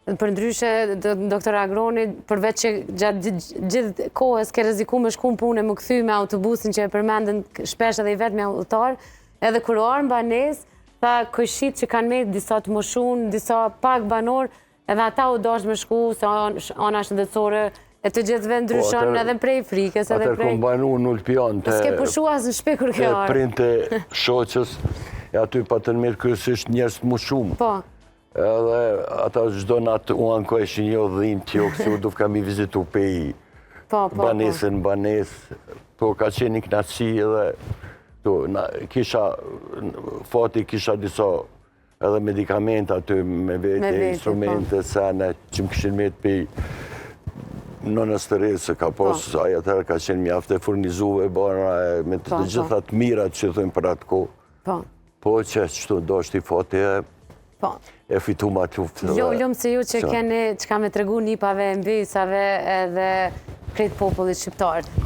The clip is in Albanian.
Për ndryshe, doktor Agroni, përveç që gjatë gjithë kohës ke rreziku me shku në punë e më kthy me autobusin që e përmendën shpesh edhe i vetë me udhëtar, edhe kur orën banesë, tha këshit që kanë me disa të moshun, disa pak banor, edhe ata u dash me shku, se ana shëndetësore, e të gjithëve ndryshon edhe prej frikës, edhe prej... Atër kom banu në Ulpion të... S'ke pushu as në shpe kur kjo arë. Printe shoqës, e aty pa të mirë kërësisht njerës të më shumë. Po. Edhe ata gjdo natë u anko e një odhim tjo, kësi u duf kam i vizitu pej banesën, po ka qenë një knatësi edhe kisha, fati kisha disa edhe medikamenta aty me vete, instrumente, sene, që më këshin me të pej nënës të rejtë, se ka pos, aja tërë ka qenë mjaftë e furnizuve, me të gjithat mirat që thëmë për atë ko. Po që qëtu do është i fati e fitu ma të luftë. Lumë se ju që keni që ka me tregu nipave, mbysave edhe krejt popullit shqiptarë.